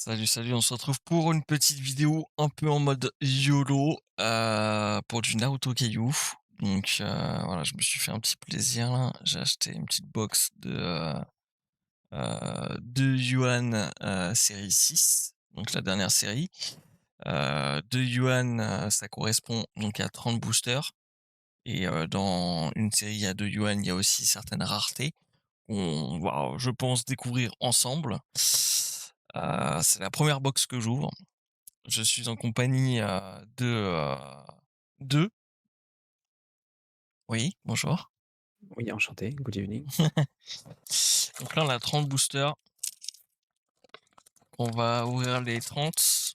Salut, salut, on se retrouve pour une petite vidéo un peu en mode YOLO pour du Naruto Kaiju. Donc voilà, je me suis fait un petit plaisir là. J'ai acheté une petite box de Yuan série 6, donc la dernière série. De Yuan, ça correspond donc à 30 boosters. Et dans une série à 2 Yuan, il y a aussi certaines raretés qu'on va, je pense, découvrir ensemble. C'est la première box que j'ouvre. Je suis en compagnie de... Oui, bonjour. Oui, enchanté, good evening. Donc là, on a 30 boosters. On va ouvrir les 30.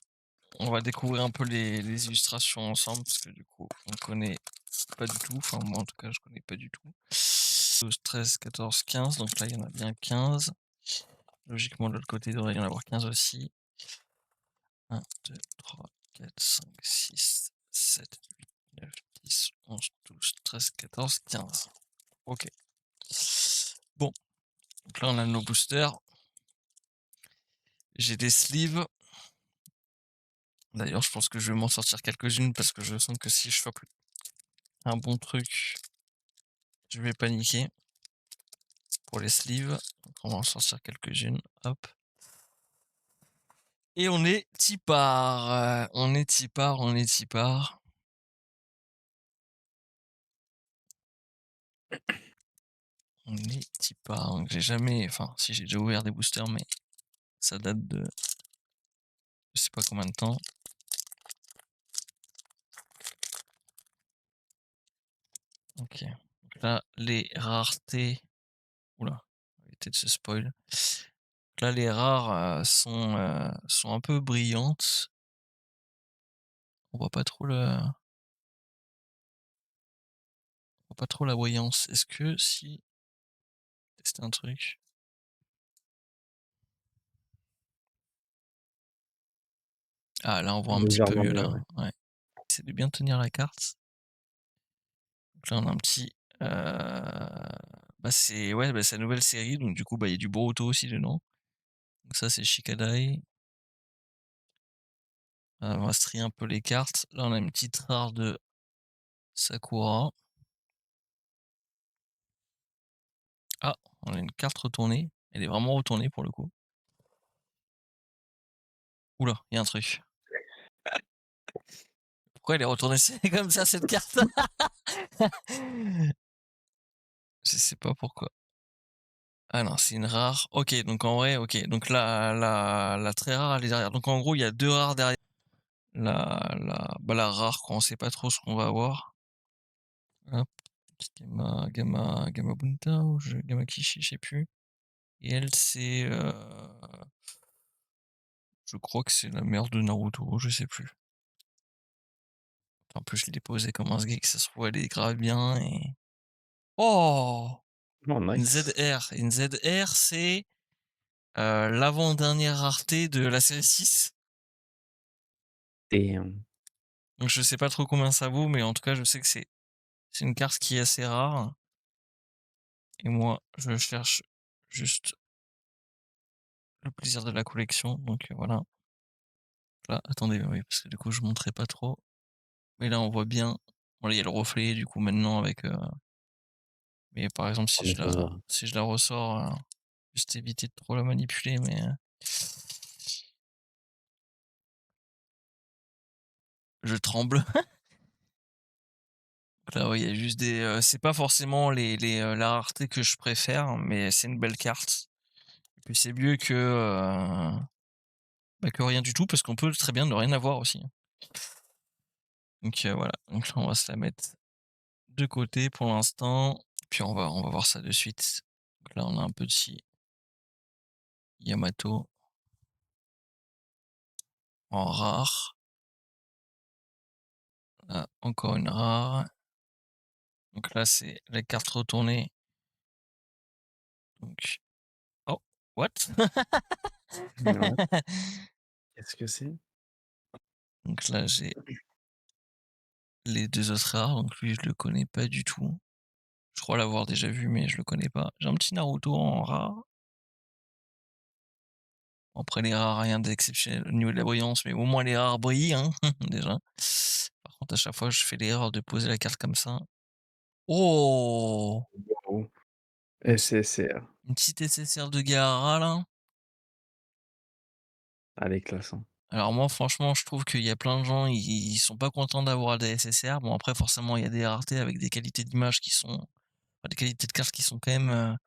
On va découvrir un peu les illustrations ensemble, parce que du coup, on connaît pas du tout. Enfin, moi, en tout cas, je connais pas du tout. 12, 13, 14, 15. Donc là, il y en a bien 15. Logiquement, de l'autre côté, il devrait y en avoir 15 aussi. 1, 2, 3, 4, 5, 6, 7, 8, 9, 10, 11, 12, 13, 14, 15. Ok. Bon, donc là on a nos boosters. J'ai des sleeves. D'ailleurs, je pense que je vais m'en sortir quelques-unes parce que je sens que si je chope un bon truc, je vais paniquer pour les sleeves. Donc on va en sortir quelques-unes. Hop. Et on est tipar. On est tipar, on est tipar. On est tipar. Donc j'ai jamais. Enfin, si j'ai déjà ouvert des boosters, mais ça date de je sais pas combien de temps. Ok. Donc là, les raretés. Oula, éviter de se spoil. Donc là, les rares sont un peu brillantes. On voit pas trop on voit pas trop la brillance. Est-ce que si tester un truc. Ah là, on voit un petit peu Légèrement mieux mieux, là. ouais. Ouais. C'est de bien tenir la carte. Donc là, on a un petit. Bah c'est ouais, bah c'est la nouvelle série, donc du coup, bah il y a du Boruto aussi dedans. Donc ça, c'est Shikadai. On va se trier un peu les cartes. Là, on a une petite rare de Sakura. Ah, on a une carte retournée. Elle est vraiment retournée pour le coup. Oula, il y a un truc. Pourquoi elle est retournée comme ça cette carte? Je sais pas pourquoi. Ah non, c'est une rare. Ok, donc en vrai, ok. Donc la très rare, elle est derrière. Donc en gros, il y a deux rares derrière. La rare, quoi, on sait pas trop ce qu'on va avoir. Hop. Gamma Bunta ou Gamma Kishi, je sais plus. Et elle, c'est. Je crois que c'est la mère de Naruto, je sais plus. En plus, je l'ai posée comme un geek, ça se trouve, elle est grave bien et. Oh! Oh Une nice. ZR. Une ZR, c'est l'avant-dernière rareté de la série 6. Damn. Donc je sais pas trop combien ça vaut, mais en tout cas, je sais que c'est une carte qui est assez rare. Et moi, je cherche juste le plaisir de la collection. Donc voilà. Là, attendez, oui, parce que du coup, je montrais pas trop. Mais là, on voit bien. Voilà, il y a le reflet, du coup, maintenant avec. Mais par exemple, Oh mais ça se voit. si je la ressors, juste éviter de trop la manipuler, mais je tremble. Là, ouais, il y a juste des. C'est pas forcément la rareté que je préfère, mais c'est une belle carte. Et puis c'est mieux que rien du tout, parce qu'on peut très bien ne rien avoir aussi. Donc voilà. Donc là, on va se la mettre de côté pour l'instant. Puis on va voir ça de suite. Donc là, on a un petit Yamato en rare. Là, encore une rare. Donc là, c'est les cartes retournées. Donc. Oh, what? Ouais, qu'est-ce que c'est? Donc là, j'ai les deux autres rares. Donc lui, je le connais pas du tout. Je crois l'avoir déjà vu, mais je le connais pas. J'ai un petit Naruto en rare. Après les rares, rien d'exceptionnel au niveau de la brillance, mais au moins les rares brillent, hein, déjà. Par contre, à chaque fois, je fais l'erreur de poser la carte comme ça. Oh! Waouh! SSR. Une petite SSR de Gaara là. Allez, classe, hein. Alors moi, franchement, je trouve qu'il y a plein de gens, ils sont pas contents d'avoir des SSR. Bon après, forcément, il y a des raretés avec des qualités d'image qui sont enfin, des qualités de cartes qui sont quand même,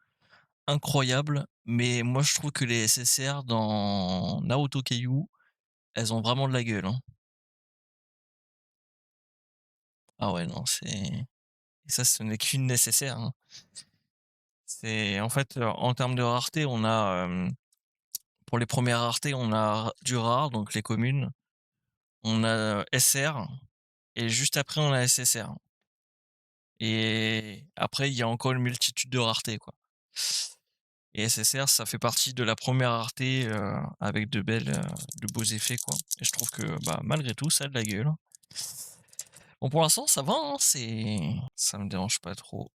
incroyables. Mais moi, je trouve que les SSR dans Naruto Kaiou, elles ont vraiment de la gueule, hein. Ah ouais, non, c'est et ça, ce n'est qu'une SSR, hein. C'est en fait, en termes de rareté, on a, pour les premières raretés, on a du rare, donc les communes, on a SR et juste après on a SSR et après il y a encore une multitude de raretés, quoi et SSR, ça fait partie de la première rareté, avec de beaux effets, quoi et je trouve que, bah, malgré tout, ça a de la gueule, hein. Bon, pour l'instant, ça va, hein, ça me dérange pas trop.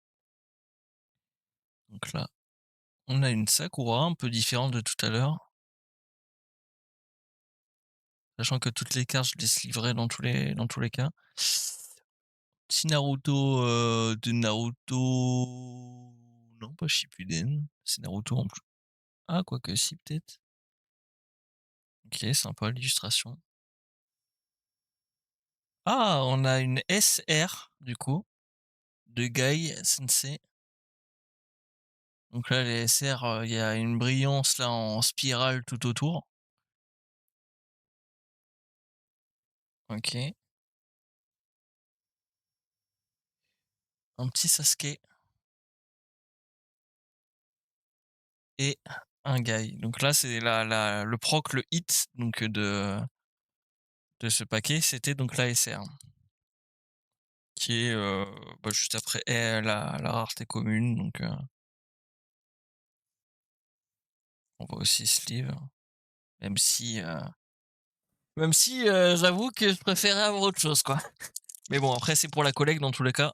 Donc là, on a une Sakura un peu différente de tout à l'heure. Sachant que toutes les cartes, je les sleeverai dans tous les cas. Petit Naruto, de Naruto non pas Shippuden, c'est Naruto en plus. Ah quoique si peut-être. OK, sympa l'illustration. Ah, on a une SR du coup, de Gai Sensei. Donc là les SR, il y a une brillance là en spirale tout autour. OK. Un petit Sasuke et un Gai. Donc là c'est le proc, le hit donc de ce paquet, c'était donc la SR, qui est, bah, juste après la rareté commune, donc on va aussi sleeve, même si, heu même si, j'avoue que je préférais avoir autre chose, quoi. Mais bon, après, c'est pour la collecte dans tous les cas.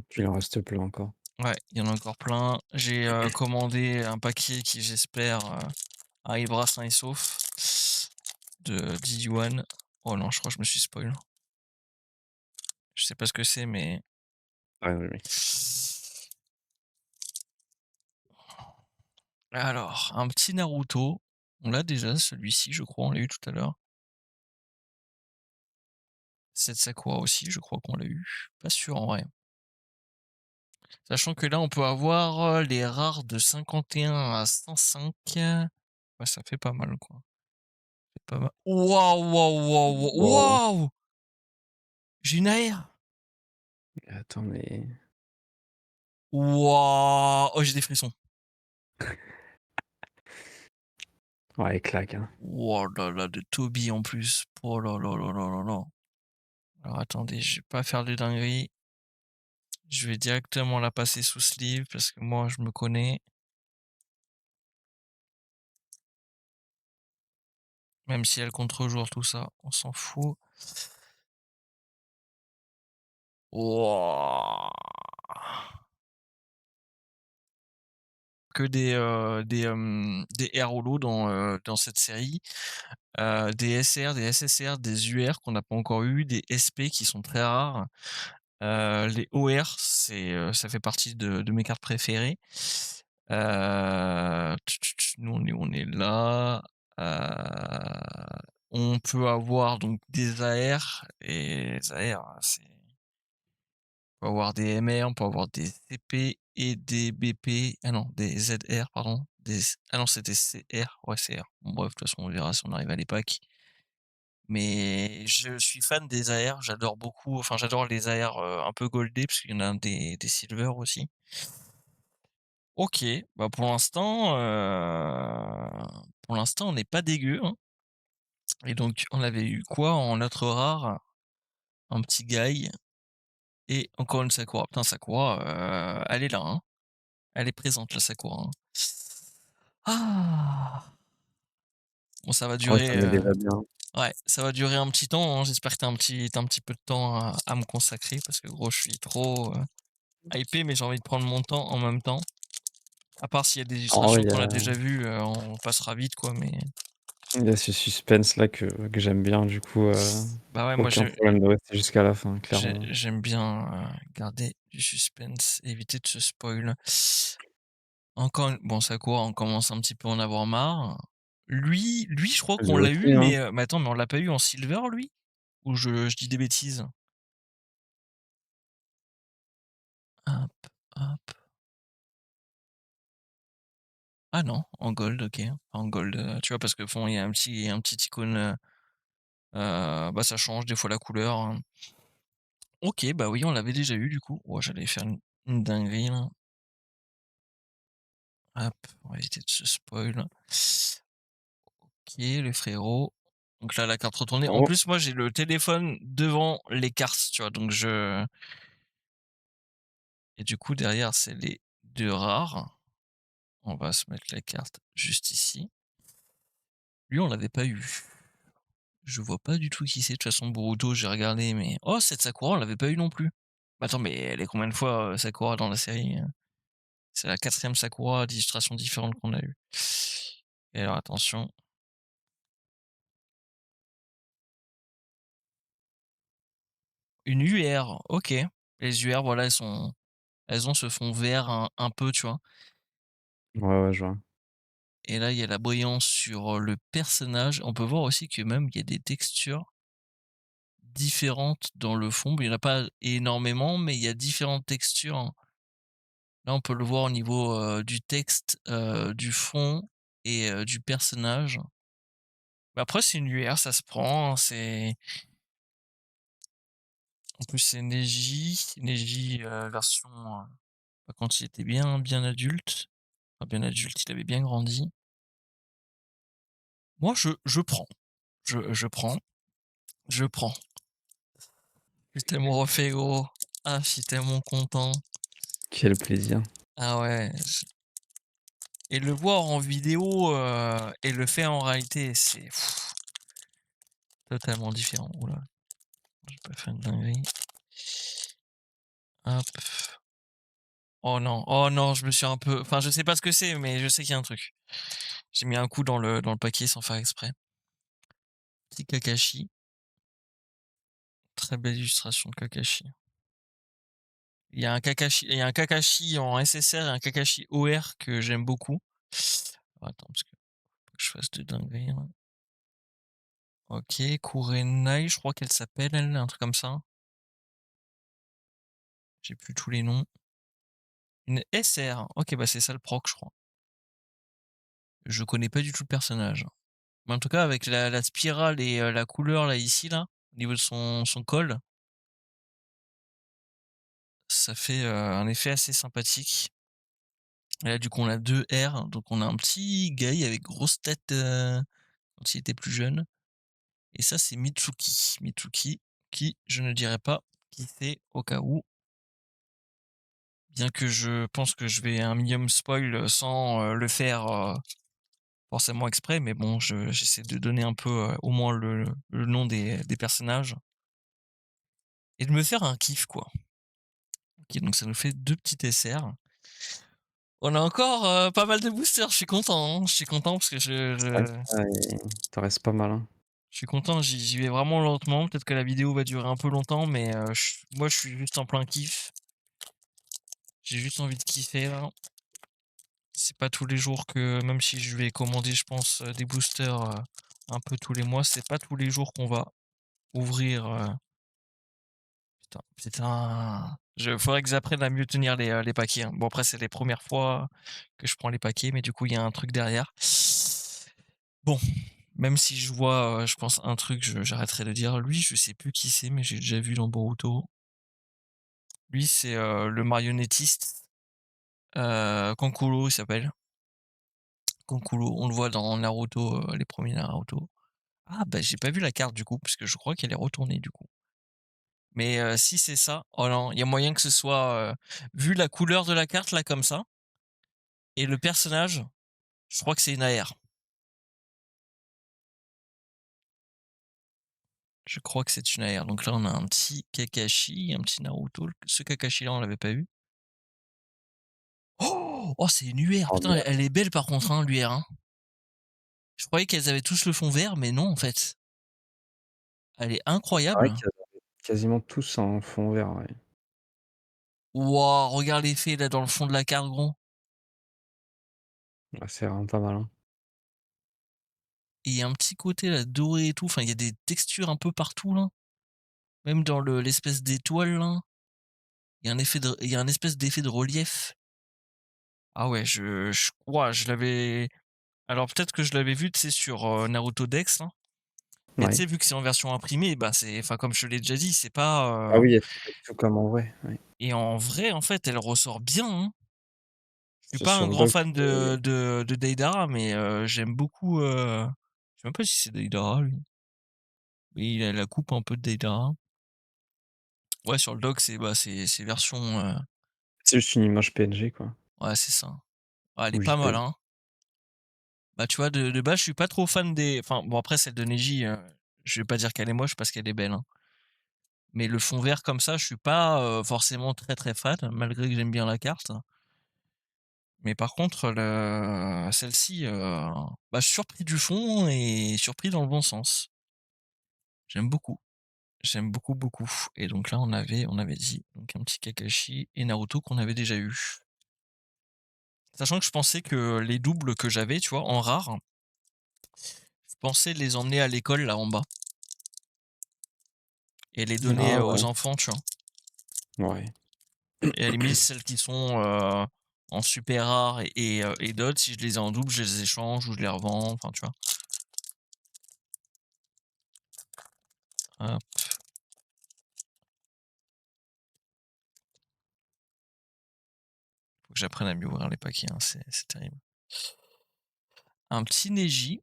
Puis il en reste plein encore. Ouais, il y en a encore plein. J'ai, commandé un paquet qui, j'espère, arrivera sain et sauf de 10 yuan. Oh non, je crois que je me suis spoil. Je sais pas ce que c'est, mais Ah oui, oui. alors, un petit Naruto. On l'a déjà celui-ci, je crois, on l'a eu tout à l'heure. Cette Sakura aussi, je crois qu'on l'a eu. Pas sûr en vrai. Sachant que là, on peut avoir, les rares de 51 à 105. Ouais, ça fait pas mal, quoi. C'est pas mal. Waouh, waouh, waouh, waouh! Waouh! Waouh! J'ai une AR! Attends, mais Waouh! Oh, j'ai des frissons. ouais, claque, hein. Waouh là là, de Toby en plus. Oh là là là là là là. Alors attendez, je vais pas faire de dingueries. Je vais directement la passer sous sleeve parce que moi, je me connais. Même si elle contre-jour, tout ça, on s'en fout. Wouah! Que des air holo dans cette série, des SR, des SSR, des UR qu'on n'a pas encore eu, des SP qui sont très rares. Les OR, ça fait partie de mes cartes préférées. Nous on est là, on peut avoir donc des AR et les AR, c'est on peut avoir des MR, on peut avoir des CP et des BP. Ah non, des ZR, pardon. Ah non, c'était CR. Ouais, CR. Bon, bref, de toute façon, on verra si on arrive à les packs. Mais je suis fan des AR, j'adore beaucoup. Enfin, j'adore les AR un peu goldés, parce qu'il y en a des silver aussi. Ok, bah pour l'instant, on n'est pas dégueu, hein. Et donc, on avait eu quoi en notre rare? Un petit Guy et encore une Sakura. Putain, Sakura, elle est là, hein. Elle est présente, la Sakura, hein. Ah! Bon, ça va Ouais, ça durer, met déjà bien. ouais, ça va durer un petit temps, hein. J'espère que tu un petit peu de temps à me consacrer parce que gros, je suis trop, hypé, mais j'ai envie de prendre mon temps en même temps. À part s'il y a des Ah ouais, illustrations qu'on a déjà vues, on passera vite quoi, mais il y a ce suspense-là que j'aime bien, du coup, bah, ouais, moi aucun problème de rester jusqu'à la fin, clairement. j'aime bien, garder du suspense, éviter de se spoil. Encore une bon Sakura, on commence un petit peu à en avoir marre. Lui, je crois qu'on Lui l'a eu, aussi, hein. mais attends, mais on l'a pas eu en silver lui? Ou je dis des bêtises? Hop, hop. Ah non, en gold, OK. En gold, tu vois? Parce que bon, il y a un petit icône, bah, ça change des fois la couleur, hein. OK, bah, oui, on l'avait déjà eu du coup. Ouais, j'allais faire une dinguerie là. Hop, on va éviter de se spoil. OK, le frérot. Donc là, la carte retournée. En Oh, plus, moi, j'ai le téléphone devant les cartes, tu vois? Donc je et du coup, derrière, c'est les 2 rares. On va se mettre la carte juste ici. Lui, on l'avait pas eu. Je vois pas du tout qui c'est. De toute façon, Boruto, j'ai regardé, mais oh, cette Sakura, on l'avait pas eu non plus. Bah, attends, mais elle est combien de fois, Sakura dans la série? C'est la 4e Sakura d'illustrations différentes qu'on a eu. Et alors attention, une UR, OK. Les UR, voilà, elles ont ce fond vert un peu, tu vois? ouais, ouais, je vois. Et là, il y a la brillance sur, le personnage. On peut voir aussi que même il y a des textures différentes dans le fond. Il y en a pas énormément, mais il y a différentes textures, hein. Là, on peut le voir au niveau, du texte, du fond et du personnage. Mais après, c'est une UR, ça se prend, hein, c'est en plus, c'est Neji, version, bah, quand il était bien adulte. Enfin, bien adulte, il avait bien grandi. Moi, je prends. Je prends, je prends. Je suis tellement refait, gros. Ah, je suis tellement content. Quel plaisir. Ah ouais, j et le voir en vidéo, et le faire en réalité, c'est totalement différent. Ouh là, j'ai pas fait une dinguerie. Hop. Oh non, je me suis un peu enfin, je sais pas ce que c'est, mais je sais qu'il y a un truc. J'ai mis un coup dans le paquet sans faire exprès. Petit Kakashi, très belle illustration de Kakashi. Il y a un Kakashi en SSR et un Kakashi OR que j'aime beaucoup. Attends, parce que faut que je fasse de dingueries là. OK, Kurenai, je crois qu'elle s'appelle elle, un truc comme ça. J'ai plus tous les noms. Une SR, OK, bah, c'est ça le proc, je crois. Je connais pas du tout le personnage. Mais en tout cas, avec la spirale et la couleur là, ici, là, au niveau de son col, ça fait, un effet assez sympathique. Et là, du coup, on a 2 R, donc on a un petit gars avec grosse tête, quand il était plus jeune. Et ça, c'est Mitsuki. Mitsuki, qui, je ne dirai pas qui c'est au cas où, bien que je pense que je vais un minimum spoil, sans, le faire, forcément exprès, mais bon, j'essaie de donner un peu, au moins le nom des personnages et de me faire un kiff, quoi. OK, donc ça nous fait 2 petits SR. On a encore, pas mal de boosters, je suis content, hein. Je suis content parce que C'est vrai que ça, il t'en reste pas mal, hein. je suis content, j'y vais vraiment lentement. Peut-être que la vidéo va durer un peu longtemps, mais moi, je suis juste en plein kiff. J'ai juste envie de kiffer, là. C'est pas tous les jours que même si je vais commander, je pense, des boosters, un peu tous les mois, c'est pas tous les jours qu'on va ouvrir, putain, je faudrait que j'apprenne à mieux tenir les paquets, hein. Bon après c'est les premières fois que je prends les paquets, mais du coup il y a un truc derrière. Bon, même si je vois, je pense un truc, j'arrêterai de dire: «Lui, je sais plus qui c'est, mais j'ai déjà vu dans Boruto». Lui, c'est, le marionnettiste, Kankuro il s'appelle. Kankuro, on le voit dans Naruto, les premiers Naruto. Ah bah, j'ai pas vu la carte du coup, parce que je crois qu'elle est retournée du coup. Mais si c'est ça, oh non, il y a moyen que ce soit, vu la couleur de la carte là comme ça et le personnage, je crois que c'est une AR. Je crois que c'est une AR. Donc là, on a un petit Kakashi, un petit Naruto. Ce Kakashi là, on l'avait pas eu. Oh, c'est une UR! Oh Putain, merde. elle est belle par contre, hein, l'UR, hein. Je croyais qu'elles avaient tous le fond vert, mais non, en fait. Elle est Il paraît incroyable. qu'ils avaient quasiment tous un fond vert, ouais. Wouah, regarde l'effet là dans le fond de la carte, gros. Ouais, c'est vraiment pas mal, hein. Et il y a un petit côté là doré et tout, enfin il y a des textures un peu partout là, même dans l'espèce d'étoile là, il y a un espèce d'effet de relief. Ah ouais, je ouah, je l'avais alors peut-être que je l'avais vu, tu sais, sur, Naruto Dex là, mais tu Ouais. sais, vu que c'est en version imprimée, bah, c'est enfin comme je te l'ai déjà dit, c'est Ah pas, oui, c'est pas du tout comme en vrai, ouais. et en vrai, en fait, elle ressort bien, hein. Je suis C'est pas sur un le grand doc, fan de Deidara, mais j'aime beaucoup, je sais même pas si c'est Deidara lui. Oui, il a la coupe un peu de Deidara. Ouais, sur le doc, c'est, bah, c'est version, c'est juste une image PNG, quoi, ouais, c'est ça. Ouais, elle est ou pas mal, JPEG. hein. Bah, tu vois, de base, je suis pas trop fan des enfin, bon, après celle de Neji, je vais pas dire qu'elle est moche parce qu'elle est belle, hein. Mais le fond vert comme ça, je suis pas, forcément très, très fan, malgré que j'aime bien la carte. Mais par contre, le celle-ci, bah, je suis surpris du fond et surpris dans le bon sens. J'aime beaucoup. J'aime beaucoup, beaucoup et donc là, on avait dit donc un petit Kakashi et Naruto qu'on avait déjà eu. Sachant que je pensais que les doubles que j'avais, tu vois, en rare, je pensais les emmener à l'école là en bas et les donner, Ah aux ouais, enfants, tu vois? ouais. Et à la limite, celles qui sont, en super rare et d'autres, si je les ai en double, je les échange ou je les revends, enfin, tu vois? Hop, faut que j'apprenne à mieux ouvrir les paquets, hein, c'est terrible. Un petit Neji,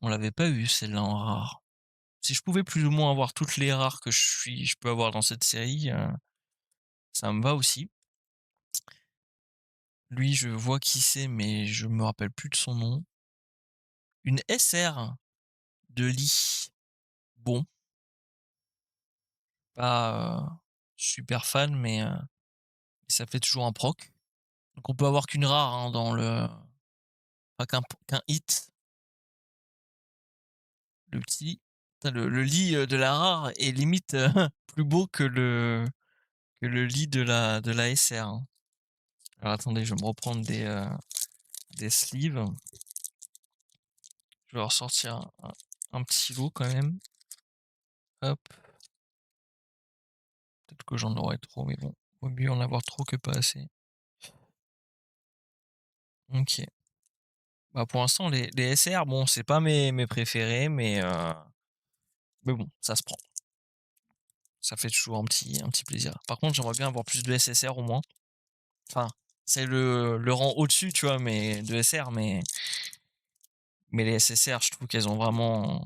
on l'avait pas eu celle-là en rare. Si je pouvais plus ou moins avoir toutes les rares que je peux avoir dans cette série, ça me va aussi. Lui, je vois qui c'est, mais je me rappelle plus de son nom. Une SR de Lee. Bon, pas, super fan, mais ça fait toujours un proc. Donc on peut avoir qu'une rare, hein, dans le pas qu'un hit. Le petit putain le Lee, de la rare est limite, plus beau que le Lee de la SR, hein. Alors attendez, je vais me reprendre des sleeves. Je vais ressortir un petit lot quand même. Hop, peut-être que j'en aurais trop, mais bon, vaut mieux en avoir trop que pas assez. OK. Bah, pour l'instant, les SR, bon, c'est pas mes préférés, mais bon, ça se prend. Ça fait toujours un petit plaisir. Par contre, j'aimerais bien avoir plus de SSR au moins. Enfin, c'est le rang au-dessus, tu vois, mais de SR, mais les SSR, je trouve qu'elles ont vraiment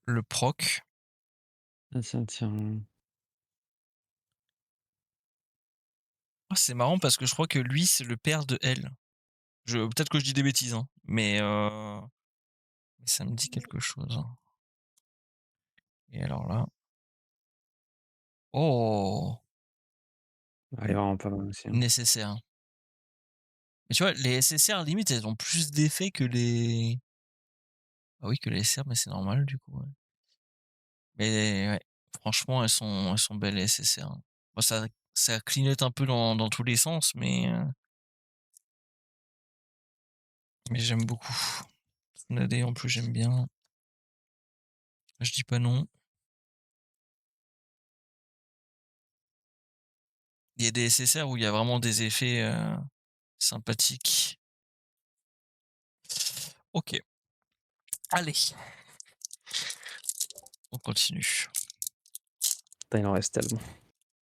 le proc. Ah tiens, tiens. Ah, c'est marrant parce que je crois que lui, c'est le père de elle. Je peut-être que je dis des bêtises, hein, mais ça me dit quelque chose, hein. Et alors là oh! Ah, elle est vraiment pas mal aussi, hein. Nécessaire. Mais tu vois, les SSR limite, elles ont plus d'effets que les ah oui, que les SR, mais c'est normal du coup, ouais. Mais ouais, franchement, elles sont belles les SSR, hein. Bon ça clignote un peu dans tous les sens, mais j'aime beaucoup. Tsunade en plus j'aime bien. Je dis pas non. Il y a des SSR où il y a vraiment des effets, sympathiques. OK, allez, on continue. Putain, il en reste tellement.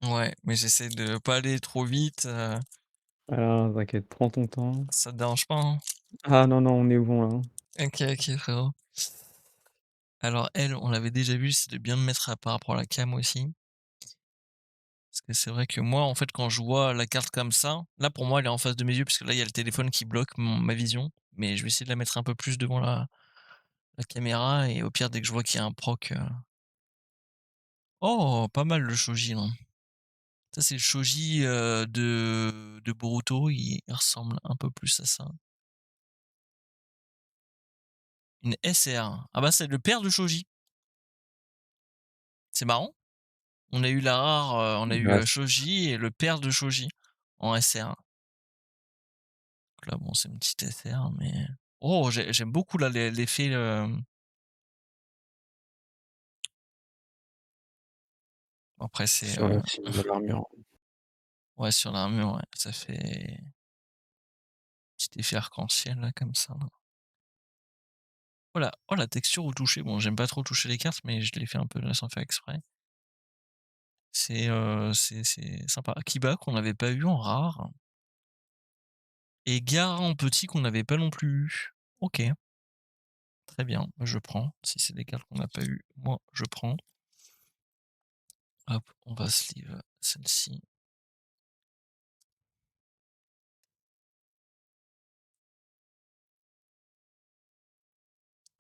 Ouais, mais j'essaie de pas aller trop vite, Ah, t'inquiète, prends ton temps. ça te dérange pas, hein? Ah non, non, on est bon là, hein. OK, OK frérot. Alors elle, on l'avait déjà vu, c'est de bien me mettre à par rapport à la cam aussi. Parce que c'est vrai que moi, en fait, quand je vois la carte comme ça, là pour moi elle est en face de mes yeux, parce que là il y a le téléphone qui bloque ma vision. Mais je vais essayer de la mettre un peu plus devant la caméra et au pire dès que je vois qu'il y a un proc, Oh, pas mal le shoji, non. Ça, c'est le shoji, de Boruto, il ressemble un peu plus à ça. Une SR. Ah bah, c'est le père de shoji. C'est marrant. On a eu la rare, on a eu, Ouais, shoji et le père de shoji en SR. Donc là, bon, c'est une petite SR, mais oh, j'aime beaucoup là l'effet, après c'est, sur le signe de l'armure. ouais, sur l'armure, ouais, ça fait petit effet arc-en-ciel là, comme ça, là. Oh la texture au toucher, bon, j'aime pas trop toucher les cartes, mais je l'ai fait un peu là sans faire exprès. C'est sympa. Kiba qu'on n'avait pas eu en rare et Gaara en petit qu'on n'avait pas non plus eu. OK, très bien, bah, je prends. Si c'est des cartes qu'on n'a pas eu, moi je prends. Hop, on va sleeve celle-ci.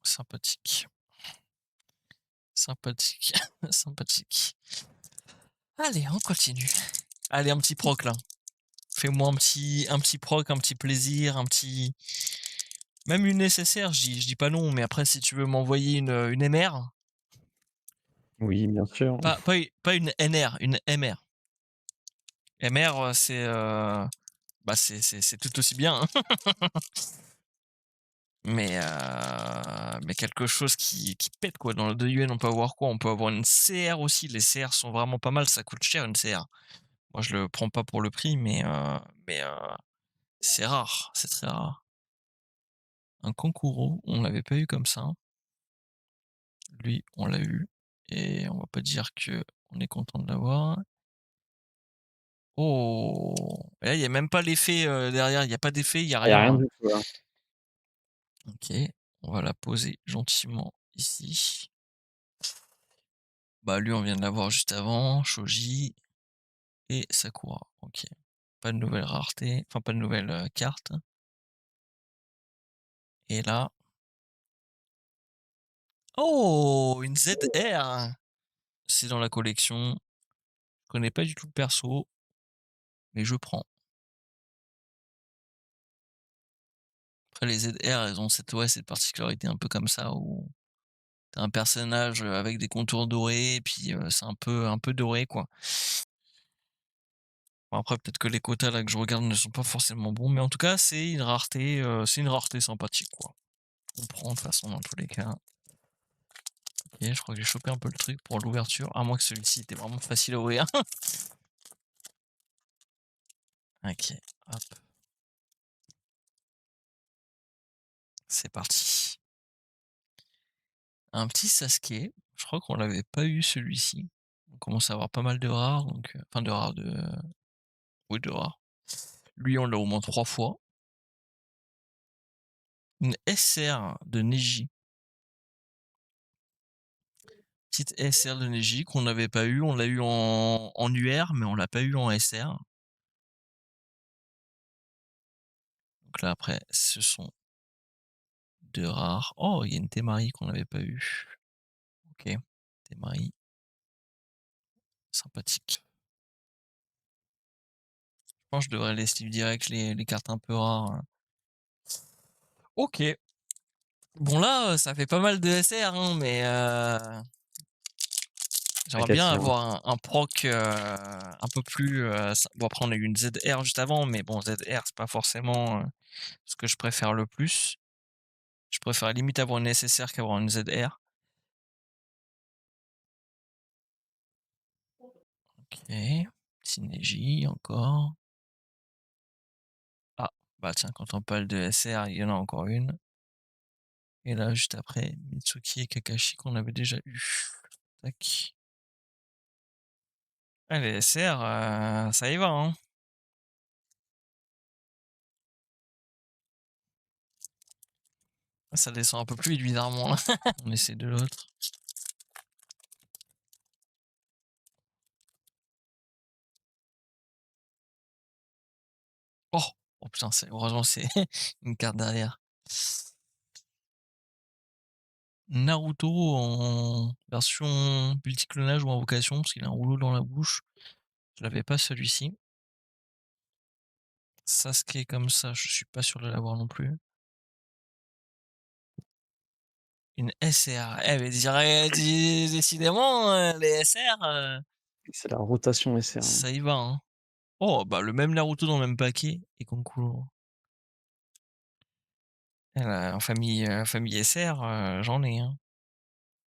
Sympathique, sympathique, sympathique. Allez, on continue. Allez, un petit proc là. Fais-moi un petit proc, un petit plaisir, un petit même une nécessaire, je dis pas non, mais après si tu veux m'envoyer une MR, Oui, bien sûr. pas une NR, une MR. MR, c'est, bah, c'est tout aussi bien, hein, mais quelque chose qui pète quoi. Dans le 2 UN, on peut avoir quoi? On peut avoir une CR aussi. Les CR sont vraiment pas mal, ça coûte cher une CR. Moi, je le prends pas pour le prix, mais c'est rare, c'est très rare. Un Kankuro, on l'avait pas eu comme ça. Lui, on l'a eu et on va pas dire que on est content de l'avoir. Oh! Et là, il y a même pas l'effet, derrière, il y a pas d'effet, il y a Il y a rien rien. du tout là. OK, on va la poser gentiment ici. Bah, lui, on vient de l'avoir juste avant, Shoji et Sakura. OK. Pas de nouvelle rareté, enfin pas de nouvelle, carte. Et là oh! Une ZR! C'est dans la collection. Je connais pas du tout le perso, mais je prends. Après les ZR, elles ont cette ouais, cette particularité un peu comme ça où tu un personnage, avec des contours dorés et puis, c'est un peu doré, quoi. Bon après peut-être que les quotas là que je regarde ne sont pas forcément bons, mais en tout cas c'est une rareté sympathique, quoi. On prend de toute façon dans tous les cas. OK, je crois que j'ai chopé un peu le truc pour l'ouverture, à moins que celui-ci était vraiment facile à ouvrir. OK, hop, c'est parti. Un petit Sasuke, je crois qu'on l'avait pas eu celui-ci. On commence à avoir pas mal de rares donc, enfin de rares, de oui de rares. Lui, on l'a au moins 3 fois. Une SR de Neji. Petite SR de Neji qu'on n'avait pas eu. On l'a eu en UR, mais on l'a pas eu en SR. Donc là, après, ce sont 2 rares. Oh, il y a une Temari qu'on n'avait pas eu. OK. Temari, sympathique. Je pense que je devrais les sleeve direct les cartes un peu rares, hein. OK. Bon là, ça fait pas mal de SR, hein, mais j'aimerais T'inquiète, bien c'est un avoir un proc, un peu plus, bon après on a eu une ZR juste avant, mais bon ZR c'est pas forcément, ce que je préfère le plus. Je préfère limite avoir une nécessaire qu'avoir une ZR. OK. Synergie encore. Ah, bah tiens, quand on parle de SR, il y en a encore une. Et là, juste après, Mitsuki et Kakashi qu'on avait déjà eu. Tac. Ah, les SR, ça y va, hein. Ça descend un peu plus vite, bizarrement, là. On essaie de l'autre. Oh! Oh putain, heureusement, c'est une carte derrière. Naruto en version multiclonage ou invocation, parce qu'il a un rouleau dans la bouche. Je l'avais pas celui-ci. Sasuke comme ça, je suis pas sûr de l'avoir non plus. Une SR. Eh mais décidément, les SR, C'est la rotation SR, hein. ça y va, hein. Oh bah le même Naruto dans le même paquet et Kankuro. En famille SR, j'en ai, hein.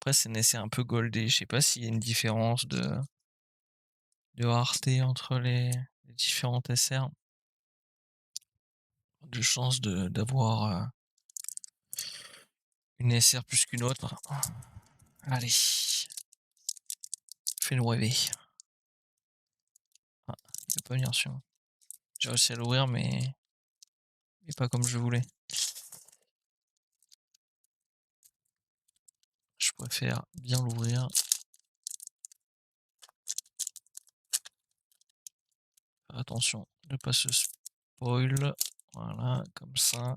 Après c'est une SR un peu goldée, je sais pas s'il y a une différence de rareté entre les différentes SR. De chance d'avoir, une SR plus qu'une autre. Allez, fais-nous rêver. Ah, il veut pas venir celui-là. J'ai réussi à l'ouvrir mais pas comme je voulais. Je préfère bien l'ouvrir. Faire attention de pas se spoil. Voilà, comme ça.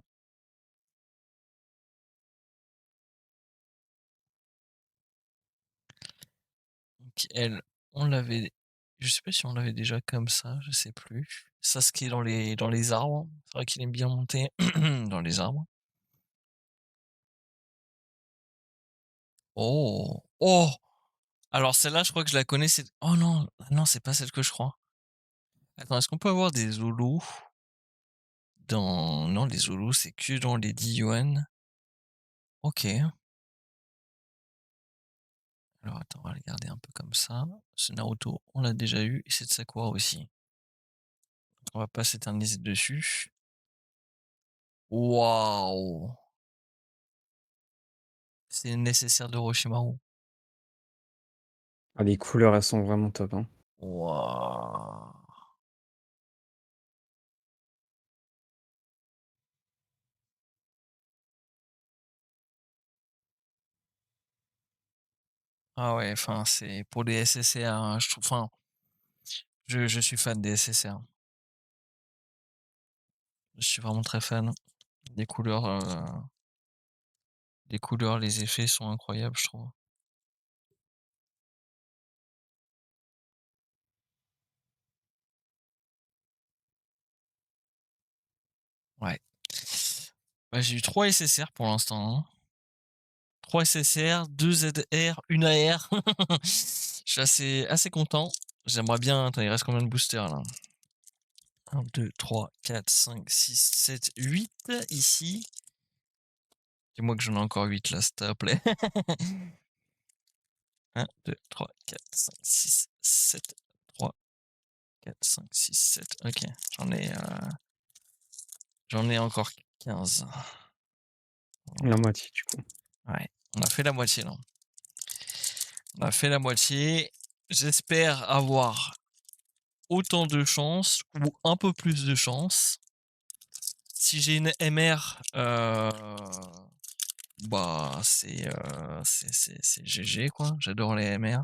Donc elle, on l'avait, je sais pas si on l'avait déjà comme ça, je sais plus. Sasuke dans les arbres. C'est vrai qu'il aime bien monter dans les arbres. Oh! Oh! Alors celle-là, je crois que je la connais, c'est oh non! Ah non, c'est pas celle que je crois. Attends, est-ce qu'on peut avoir des Zolos dans non, les Zolos, c'est que dans les 10 yuan. OK. Alors attends, on va regarder un peu comme ça. Ce Naruto, on l'a déjà eu et cette Sakura aussi. On va pas s'éterniser dessus. Waouh! C'est nécessaire de Orochimaru. Ah, les couleurs, elles sont vraiment top, hein. Waouh! Ah ouais, enfin, c'est pour les SSR, hein, je trouve enfin, je suis fan des SSR. Je suis vraiment très fan. Les couleurs, les effets sont incroyables, je trouve. Ouais. Bah, j'ai eu 3 SSR pour l'instant, hein. 3 SSR, 2 ZR, 1 AR. Je suis assez content. J'aimerais bien attends, il reste combien de boosters là? 1, 2, 3, 4, 5, 6, 7, 8 ici. Dis-moi que j'en ai encore 8 là, s'il te plaît. 1, 2, 3, 4, 5, 6, 7, 3, 4, 5, 6, 7. OK, j'en ai encore 15. La moitié, du coup. Ouais, on a fait la moitié là. On a fait la moitié. J'espère avoir autant de chance ou un peu plus de chance. Si j'ai une MR, bah c'est GG quoi. J'adore les MR.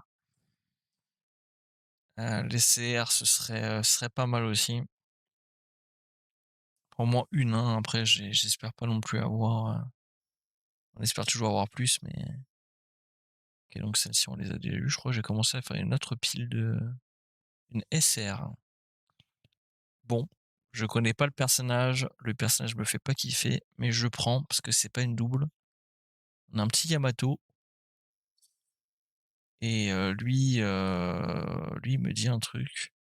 Les CR ce serait pas mal aussi. Au moins une, hein, après j'espère pas non plus avoir, on espère toujours avoir plus mais OK donc celle-ci on les a déjà eues. Je crois que j'ai commencé à faire une autre pile une SR. Bon, je connais pas le personnage me fait pas kiffer, mais je prends parce que c'est pas une double. On a un petit Yamato et lui il me dit un truc,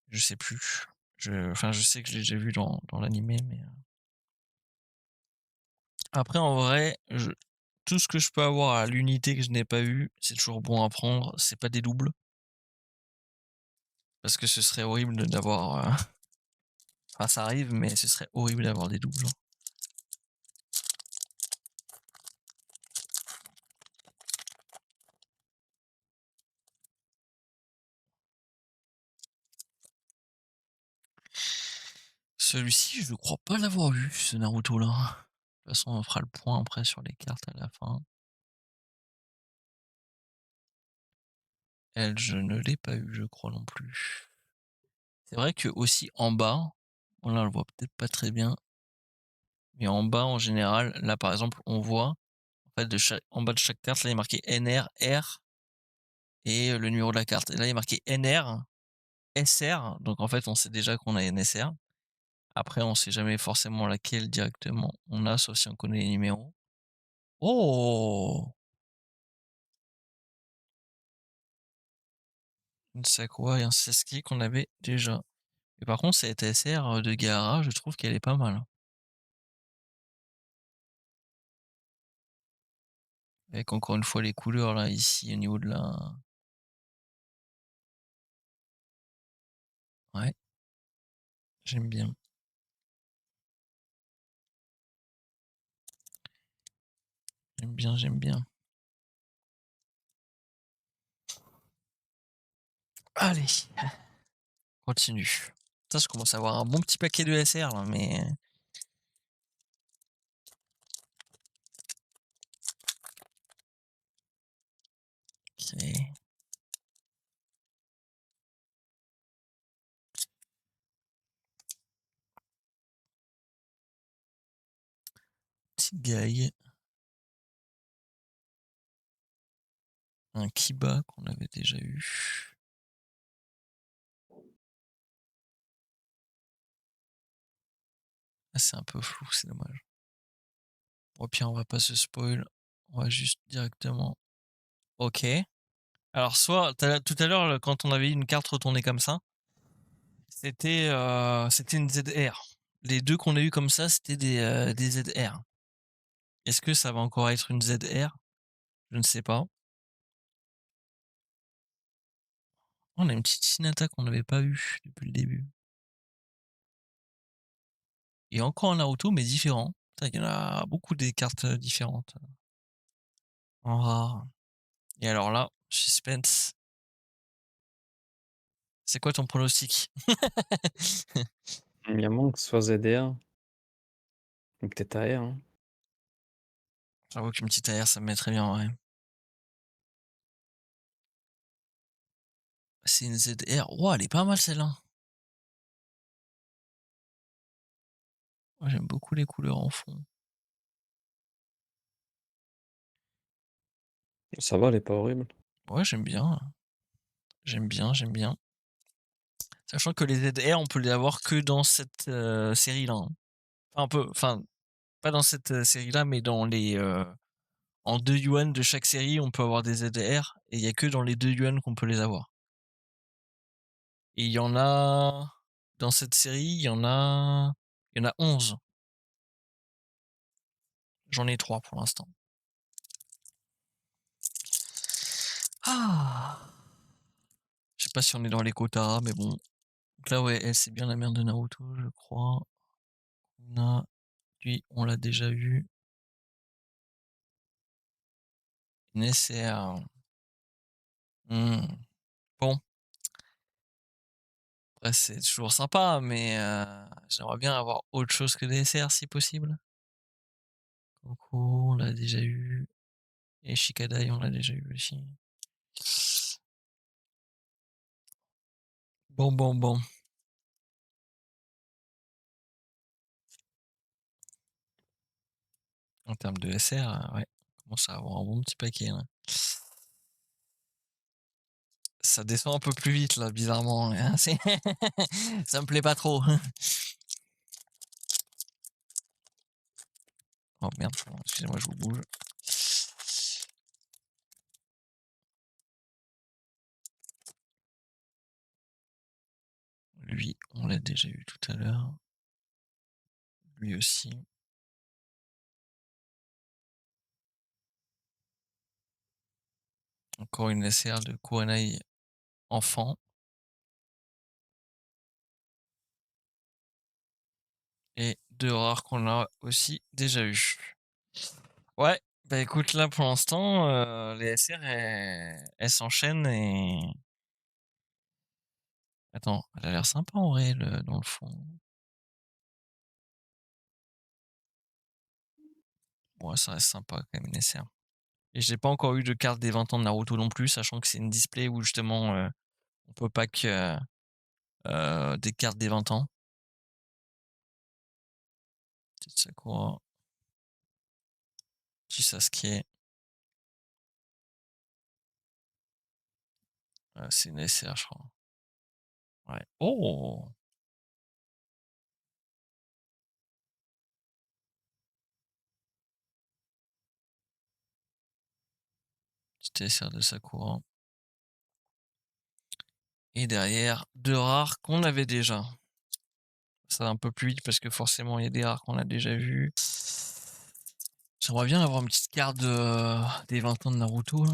je sais plus. Enfin je sais que je l'ai déjà vu dans l'animé mais, après en vrai, tout ce que je peux avoir à l'unité que je n'ai pas eu, c'est toujours bon à prendre, c'est pas des doubles. Parce que ce serait horrible d'avoir, enfin ça arrive mais ce serait horrible d'avoir des doubles, hein. Celui-ci, je crois pas l'avoir eu, ce Naruto-là. De toute façon, on fera le point après sur les cartes à la fin. Elle, je ne l'ai pas eu, je crois non plus. C'est vrai que aussi en bas, bon là on le voit peut-être pas très bien, mais en bas en général, là par exemple, on voit, En fait, en bas de chaque carte, là, il est marqué NR, R et le numéro de la carte. Et là, il est marqué NR, SR, donc en fait, on sait déjà qu'on a NSR. Après, on sait jamais forcément laquelle directement on a, sauf si on connaît les numéros. Oh! Une Sakura et un Sasuke qu'on avait déjà. Et par contre, cette SR de Gaara, je trouve qu'elle est pas mal, hein. Avec encore une fois les couleurs là, ici, au niveau de la ouais, j'aime bien. J'aime bien, j'aime bien. Allez, continue. Ça, je commence à avoir un bon petit paquet de SR là, mais OK. Petit Guy, un Kiba qu'on avait déjà eu. Ah, c'est un peu flou, c'est dommage. Au pire, on va pas se spoil, on va juste directement OK. Alors soit tout à l'heure, quand on avait eu une carte retournée comme ça, c'était une ZR. Les 2 qu'on a eu comme ça, c'était des ZR. Est-ce que ça va encore être une ZR? Je ne sais pas. On a une petite Hinata qu'on n'avait pas eue depuis le début. Et encore un Naruto, mais différent. Putain, il y en a beaucoup des cartes, différentes, en rare. Et alors là, suspense. C'est quoi ton pronostic? Il y a moyen que ce soit ZDR ou peut-être AR, hein. J'avoue qu'une petite AR, ça me mettrait bien, ouais. C'est une ZR. Ouah, elle est pas mal celle-là. Moi, j'aime beaucoup les couleurs en fond. Ça va, elle est pas horrible. Ouais, j'aime bien. J'aime bien, j'aime bien. Sachant que les ZR, on peut les avoir que dans cette série-là, hein. Enfin, enfin, pas dans cette série-là, mais dans les en 2 yuan de chaque série, on peut avoir des ZR et il y a que dans les 2 yuan qu'on peut les avoir. Et il y en a dans cette série, il y en a 11. J'en ai 3 pour l'instant. Ah! Je sais pas si on est dans les quotas, mais bon. Donc là, ouais, elle, c'est bien la mère de Naruto, je crois. On a lui, on l'a déjà eu. Une SR. Mmh. Bon, après c'est toujours sympa, mais j'aimerais bien avoir autre chose que des SR si possible. Goku, on l'a déjà eu et Shikadai, on l'a déjà eu aussi. Bon, bon, bon. En termes de SR, ouais, on commence à avoir un bon petit paquet, là. Ça descend un peu plus vite là, bizarrement, hein, c'est ça me plaît pas trop. Oh merde, excusez-moi, je vous bouge. Lui, on l'a déjà eu tout à l'heure. Lui aussi. Encore une SR de Kurenai enfant. Et 2 rares qu'on a aussi déjà eu. Ouais, bah écoute, là pour l'instant, les SR elles s'enchaînent et attends, elle a l'air sympa en vrai dans le fond. Ouais, ça reste sympa quand même une SR. Et j'ai pas encore eu de carte des 20 ans de Naruto non plus, sachant que c'est une display où justement, on peut pack, des cartes des 20 ans. Petite Sakura. Petit Sasuke. C'est une SR, je crois. Ouais. Oh! Petite SR de Sakura. Et derrière, 2 rares qu'on avait déjà. Ça va un peu plus vite parce que forcément, il y a des rares qu'on a déjà vus. J'aimerais bien avoir une petite carte des 20 ans de Naruto, là.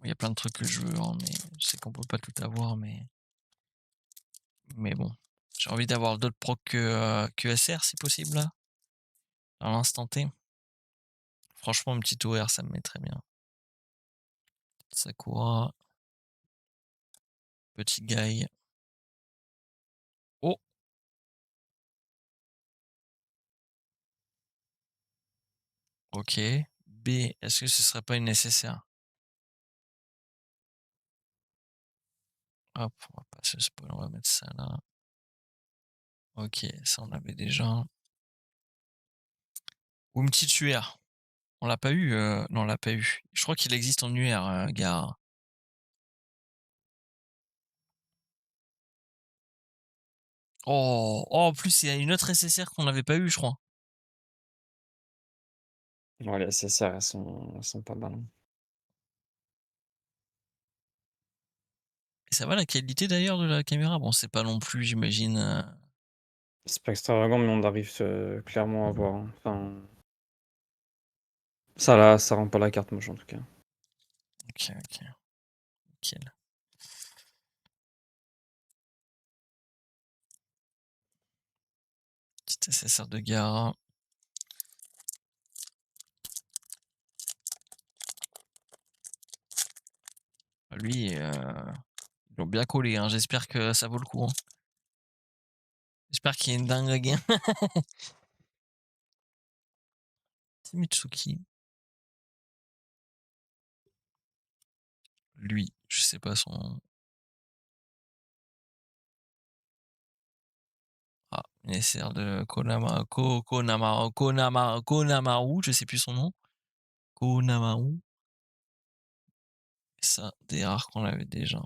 Il y a plein de trucs que je veux, hein, mais je sais qu'on peut pas tout avoir, mais bon. J'ai envie d'avoir d'autres procs que SR si possible, là, à l'instant T. Franchement, une petite OR, ça me met très bien. Sakura. Petit Guy. Oh! OK. B, est-ce que ce serait pas une nécessaire? Hop, on va pas se spoiler, on va mettre ça là. OK, ça on avait déjà. Ou une petite UR. On l'a pas eu, non on l'a pas eu. Je crois qu'il existe en UR, Gaara. Oh! Oh, en plus il y a une autre SSR qu'on n'avait pas eu, je crois. Ouais, les SSR, elles sont pas mal, hein. Et ça va la qualité d'ailleurs de la caméra? Bon, c'est pas non plus, j'imagine, C'est pas extravagant, mais on arrive, clairement à voir, hein. Enfin, ça rend pas la carte moche, en tout cas. OK, OK, nickel. Petite SSR de Gaara. Lui, ils l'ont bien collé, hein. J'espère que ça vaut le coup, hein. J'espère qu'il y a une dingue. C'est Mitsuki. Lui, je sais pas son. Ah, une SR de Konamaru, je sais plus son nom. Konamaru. Et ça, des rares qu'on avait déjà.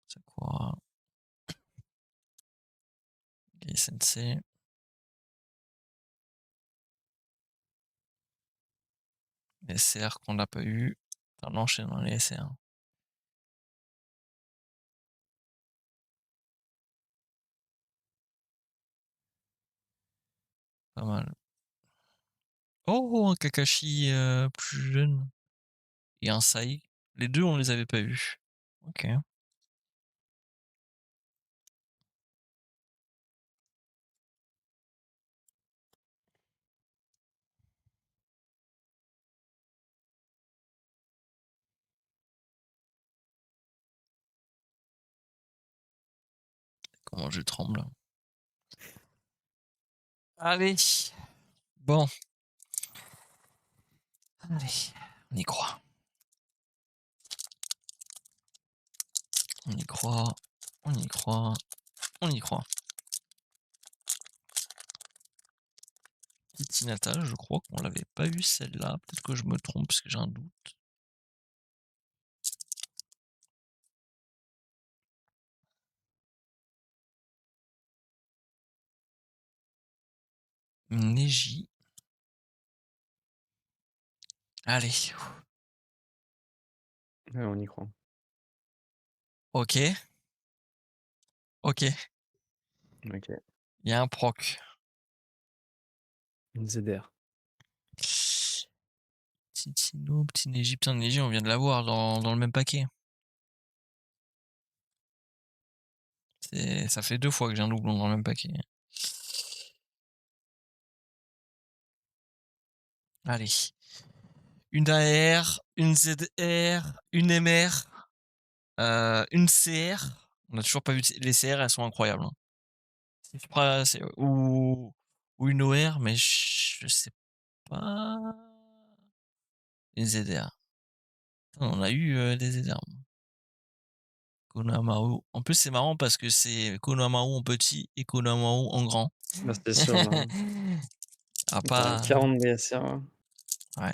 Sakura. Gai Sensei. Les SR qu'on n'a pas eu. Enfin, on enchaîne dans les SR. Pas mal. Oh, un Kakashi plus jeune. Et un Sai. Les deux, on les avait pas vus. Ok. Comment je tremble. Allez. Bon. Allez. On y croit. On y croit. On y croit. On y croit. Petite Hinata, je crois qu'on l'avait pas eu celle-là. Peut-être que je me trompe parce que j'ai un doute. Neji. Allez. Ouais, on y croit. Ok. Ok. OK. Il y a un proc. Une ZR. Petit Tino, petit Neji. Putain, Neji, on vient de l'avoir dans le même paquet. Ça fait 2 fois que j'ai un doublon dans le même paquet. Allez. Une AR, une ZR, une MR, une CR. On a toujours pas vu les CR, elles sont incroyables, hein. Ou une OR, mais je sais pas. Une ZR. Putain, on a eu des ZR. Konamaru. En plus, c'est marrant parce que c'est Konamaru en petit et Konamaru en grand. Bah, c'était sûr, là. Ah Tu as pas 40 DSR, là. ouais.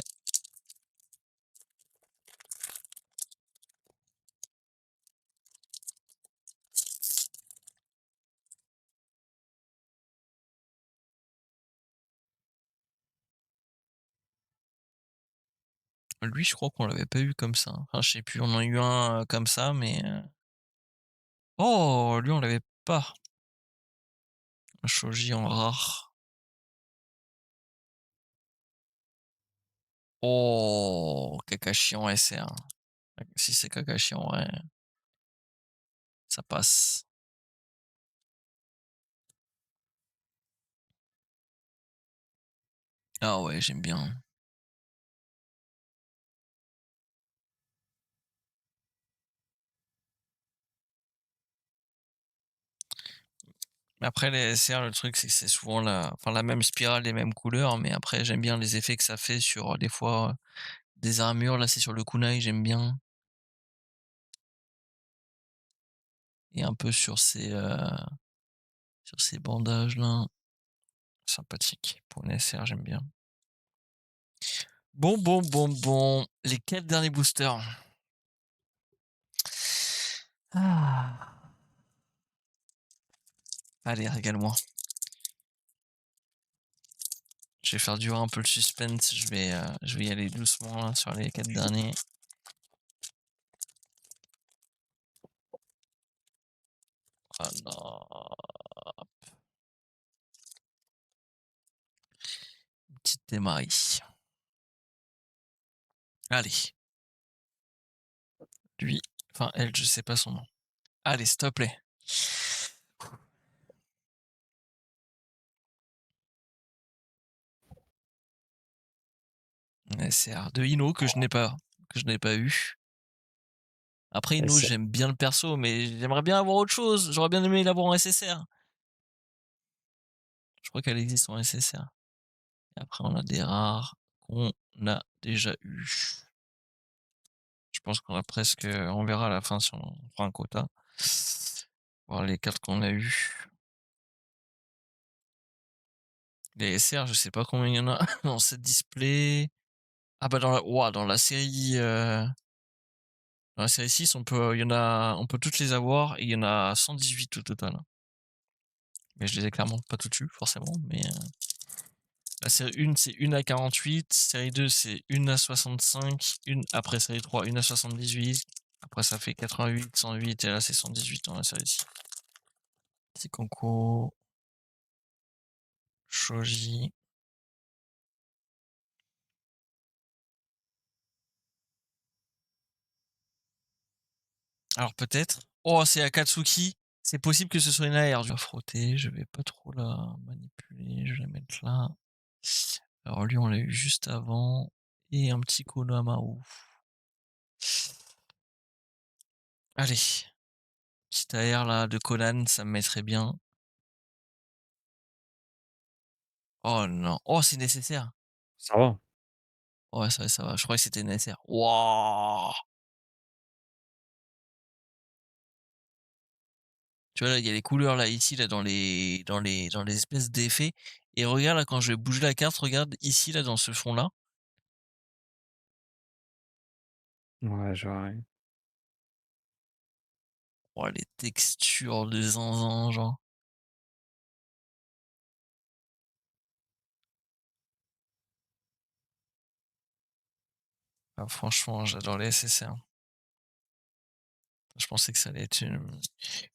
Lui, je crois qu'on l'avait pas eu comme ça, hein. Enfin, je sais plus, on en a eu un, comme ça, mais oh! Lui, on l'avait pas. Un Shoji en rare. Oh! Kakashi en SR. Si c'est Kakashi en vrai, ça passe. Ah ouais, j'aime bien. Mais après les SR, le truc, c'est que c'est souvent la même spirale, les mêmes couleurs, mais après j'aime bien les effets que ça fait sur, des fois, des armures. Là, c'est sur le kunai, j'aime bien et un peu sur ces bandages-là. Sympathique. Pour une SR, j'aime bien. Bon, bon, bon, bon. Les 4 derniers boosters. Ah. Allez, régale-moi. Je vais faire durer un peu le suspense. Je vais y aller doucement là, sur les 4 derniers. Oh non. Une petite Temari. Allez. Lui. Enfin, elle, je sais pas son nom. Allez, s'il te plaît. SR de Ino que je n'ai pas eu. Après Et Ino, c'est j'aime bien le perso, mais j'aimerais bien avoir autre chose. J'aurais bien aimé l'avoir en SSR. Je crois qu'elle existe en SSR. Et après, on a des rares qu'on a déjà eu. Je pense qu'on a presque, on verra à la fin si on prend un quota. Voir les cartes qu'on a eues. Les SR, je sais pas combien il y en a dans cette display. Ah bah ouah, dans la série 6, il y en a, on peut toutes les avoir et il y en a 118 au total. Mais je les ai clairement pas toutes eues, forcément. Mais la série 1, c'est 1 à 48. Série 2, c'est 1 à 65. Après série 3, 1 à 78. Après, ça fait 88, 108. Et là, c'est 118 dans la série 6. Tikonko, Shoji. Alors, peut-être. Oh, c'est Akatsuki. C'est possible que ce soit une AR. Je vais la frotter. Je vais pas trop la manipuler. Je vais la mettre là. Alors, lui, on l'a eu juste avant. Et un petit Konohamaru. Allez. Petite AR là de Conan, ça me mettrait bien. Oh non. Oh, c'est nécessaire. ça va. Ouais, ça va, ça va. Je croyais que c'était nécessaire. Waouh! Tu vois, là, il y a les couleurs là, ici, là, dans les espèces d'effets. Et regarde là, quand je vais bouger la carte, regarde ici, là, dans ce fond-là. Ouais, je vois, ouais. Oh, les textures de zinzin, genre. Ah, franchement, j'adore les SSR. Je pensais que ça allait être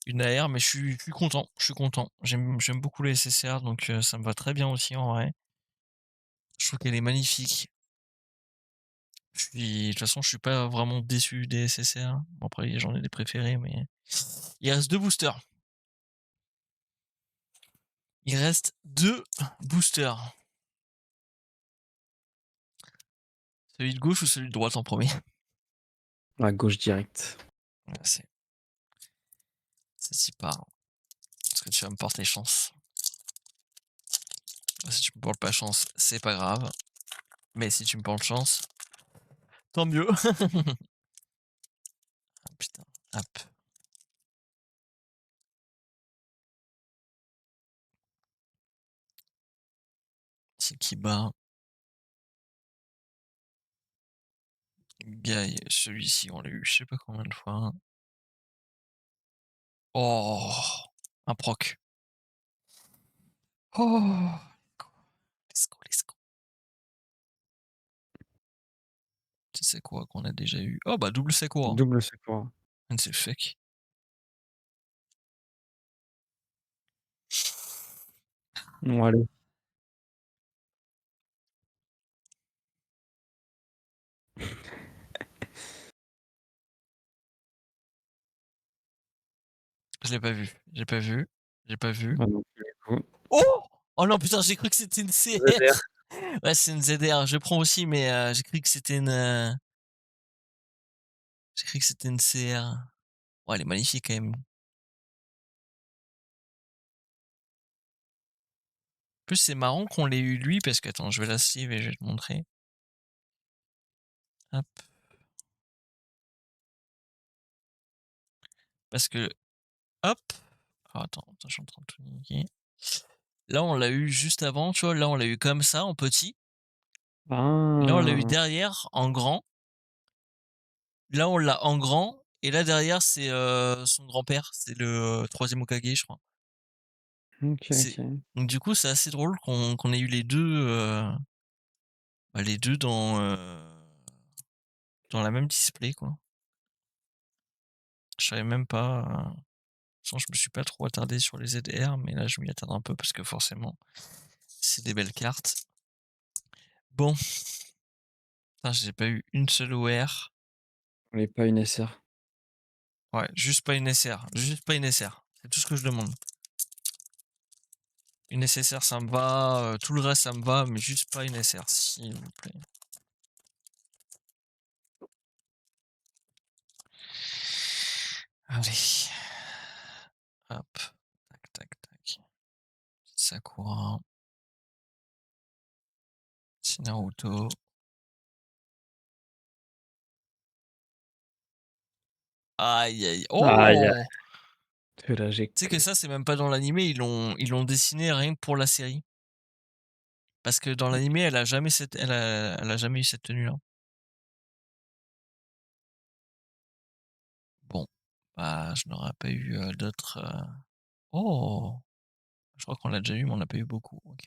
une AR, mais je suis content. Je suis content. J'aime beaucoup les SSR, donc ça me va très bien aussi en vrai. Je trouve qu'elle est magnifique. De toute façon, je suis pas vraiment déçu des SSR. Bon, après, j'en ai des préférés, mais il reste 2 boosters. Il reste 2 boosters. Celui de gauche ou celui de droite en premier? À gauche direct. Voilà, c'est si part. Parce que tu vas me porter chance. Si tu me portes pas chance, c'est pas grave. Mais si tu me portes chance, tant mieux. Ah, putain. Hop. C'est qui bat Guy, celui-ci, on l'a eu je sais pas combien de fois. Oh! Un proc. Oh! Let's go, let's go. Tu sais quoi qu'on a déjà eu? Oh bah double Sakura. Double Sakura. C'est fake. Bon allez, Je l'ai pas vu, j'ai pas vu, j'ai pas vu. moi non plus du coup. Oh! Oh non putain, j'ai cru que c'était une ZR. CR. Ouais, c'est une ZR, je prends aussi, mais j'ai cru que c'était j'ai cru que c'était une CR. Oh, elle est magnifique quand même. En plus, c'est marrant qu'on l'ait eu lui parce que attends, je vais la sleeve et je vais te montrer. Hop. Parce que hop! Alors attends, je suis en train de tout niquer. Là, on l'a eu juste avant, tu vois? Là, on l'a eu comme ça, en petit. Là, on l'a eu Ah! derrière, en grand. Là, on l'a en grand et là, derrière, c'est, son grand-père. C'est le 3e Hokage, je crois. OK, C'est OK. donc du coup, c'est assez drôle qu'on ait eu les 2 bah, les 2 dans la même display, quoi. Je savais même pas, franchement, je me suis pas trop attardé sur les ZR, mais là, je m'y attarde un peu parce que forcément, c'est des belles cartes. Bon, putain, j'ai pas eu une seule OR. On est pas une SR. Ouais, juste pas une SR, juste pas une SR. C'est tout ce que je demande. Une SSR, ça me va, tout le reste, ça me va, mais juste pas une SR, s'il vous plaît. Allez. Hop. Tac, tac, tac. Sakura. Petit Naruto. Aïe, aïe. Aïe, aïe, Oh! de la Tu sais que GK. ça, c'est même pas dans l'animé, ils l'ont dessiné rien que pour la série. Parce que dans l'animé, elle a jamais eu cette tenue-là. Bon, bah, je n'aurais pas eu, d'autres, oh! Je crois qu'on l'a déjà eu, mais on n'a pas eu beaucoup, OK.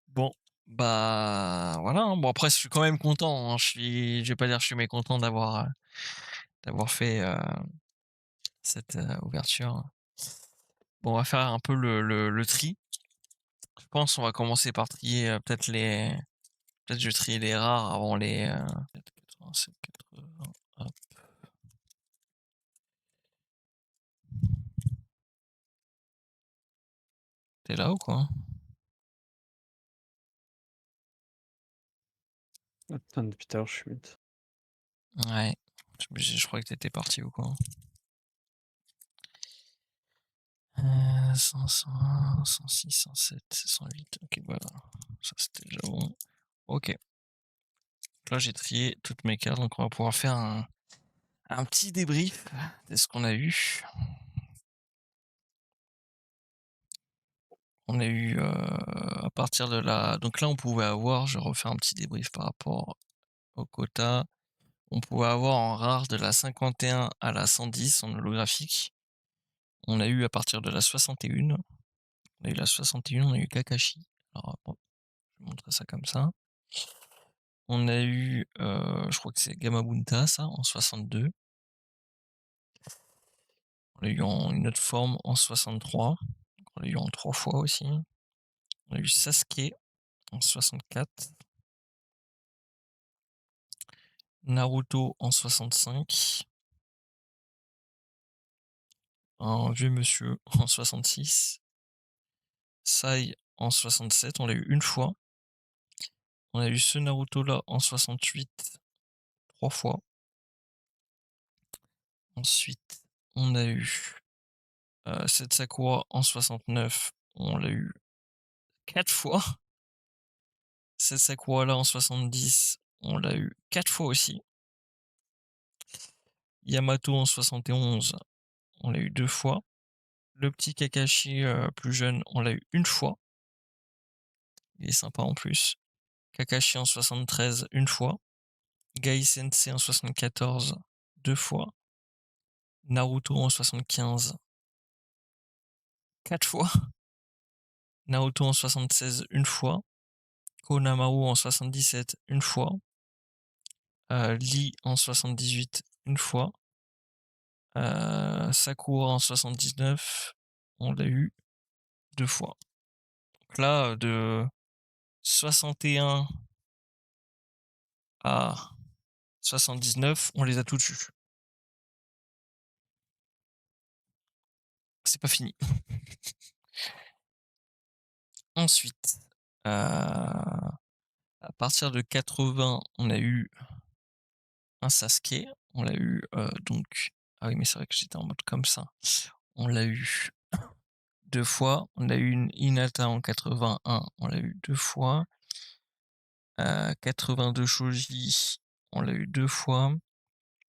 Bon, bah, voilà, hein. Bon après je suis quand même content, hein. Je vais pas dire que je suis mécontent d'avoir fait, cette, ouverture. Bon, on va faire un peu le tri. Je pense on va commencer par trier, peut-être je vais trier les rares avant les, 87, 80, hop. Tu là ou quoi? Attends, depuis tout à l'heure, je suis mute. Ouais, je croyais que t'étais parti ou quoi? 101, 106, 107, 108, OK, voilà. Ça, c'était déjà bon. OK. Là, j'ai trié toutes mes cartes, donc on va pouvoir faire un petit débrief de ce qu'on a eu. On a eu, à partir de la donc là, on pouvait avoir je refais un petit débrief par rapport au quota. On pouvait avoir en rare de la 51 à la 110 en holographique. On a eu à partir de la 61, on a eu la 61, on a eu Kakashi. Alors, hop, je vais montrer ça comme ça. On a eu, je crois que c'est Gamabunta ça, en 62. On l'a eu en une autre forme en 63. On l'a eu en 3 fois aussi. On a eu Sasuke en 64. Naruto en 65. Un vieux monsieur en 66. Sai en 67, on l'a eu une fois. On a eu ce Naruto là en 68, 3 fois. Ensuite, on a eu, cette Sakura en 69, on l'a eu 4 fois. Cette Sakura là en 70, on l'a eu 4 fois aussi. Yamato en 71, on l'a eu 2 fois. Le petit Kakashi, plus jeune, on l'a eu une fois. il est sympa en plus. Kakashi en 73, une fois. Gai Sensei en 74, 2 fois. Naruto en 75, 4 fois. Naruto en 76, une fois. Konamaru en 77, une fois. Lee en 78, une fois. Sakura en 79, on l'a eu 2 fois. Donc là, de 61 à 79, on les a tous eus. C'est pas fini. Ensuite, à partir de 80, on a eu un Sasuke. On l'a eu donc. Ah oui, mais c'est vrai que j'étais en mode comme ça. On l'a eu 2 fois. On a eu une Hinata en 81. On l'a eu 2 fois. 82 Shoji. On l'a eu 2 fois.